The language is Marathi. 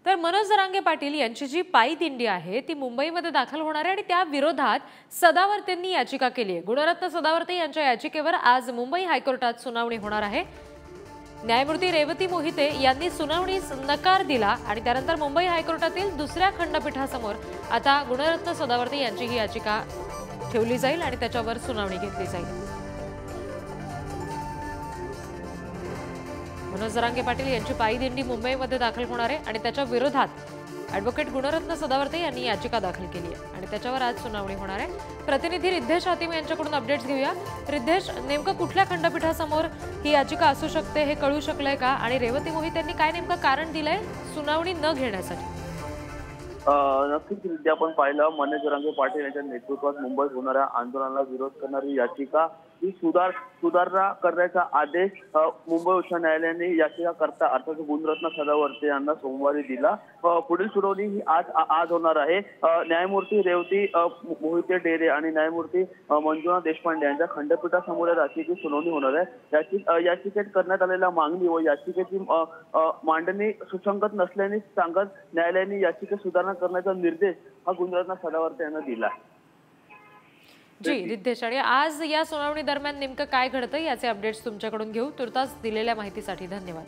तर मनोज जरांगे पाटील यांची जी पायी दिंडी आहे ती मुंबईमध्ये दाखल होणार आहे आणि त्या विरोधात सदावर्तेंनी याचिका केली आहे। गुणरत्न सदावर्ते यांच्या याचिकेवर आज मुंबई हायकोर्टात सुनावणी होणार आहे। न्यायमूर्ती रेवती मोहिते यांनी सुनावणीस नकार दिला आणि त्यानंतर मुंबई हायकोर्टातील दुसऱ्या खंडपीठासमोर आता गुणरत्न सदावर्ते यांची ही याचिका ठेवली जाईल आणि त्याच्यावर सुनावणी घेतली जाईल। मनोज जरांगे पाटील यांची पायी दिंडी मुंबईमध्ये दाखल होणार आहे आणि त्याच्या विरोधात ॲडव्होकेट गुणरत्न सदावर्ते यांनी याचिका दाखल केली आहे आणि त्याच्यावर आज सुनावणी होणार आहे। प्रतिनिधी रिद्धेश हातिम यांच्याकडून अपडेट्स घेऊया। रिद्धेश, नेमकं कुठल्या खंडपीठासमोर ही याचिका असू शकते हे कळू शकलंय का आणि रेवती मोहिते यांनी काय नेमकं कारण दिलंय सुनावणी न घेण्यासाठी? नक्कीच आपण पाहिलं मनोज जरांगे पाटील यांच्या नेतृत्वात मुंबईत होणाऱ्या आंदोलनाला विरोध करणारी याचिका ही सुधारणा करण्याचा आदेश मुंबई उच्च न्यायालयाने याचिकाकर्ता अर्थात गुणरत्न सदावर्ते यांना सोमवारी दिला। पुढील सुनावणी ही आज होणार आहे। न्यायमूर्ती रेवती मोहिते डेरे आणि न्यायमूर्ती मंजुनाथ देशपांडे यांच्या खंडपीठासमोर याचिकेची सुनावणी होणार आहे। याचिकेत करण्यात आलेल्या मागणी व याचिकेची मांडणी सुसंगत नसल्याने सांगत न्यायालयाने याचिकेत सुधारणा करण्याचा निर्देश हा गुणरत्न सदावर्ते यांना दिला। जी रिद्धेश, आणि आज या सुनावणी दरम्यान नेमकं काय घडतं याचे अपडेट्स तुमच्याकडून घेऊ। तुर्तास दिलेल्या माहितीसाठी धन्यवाद।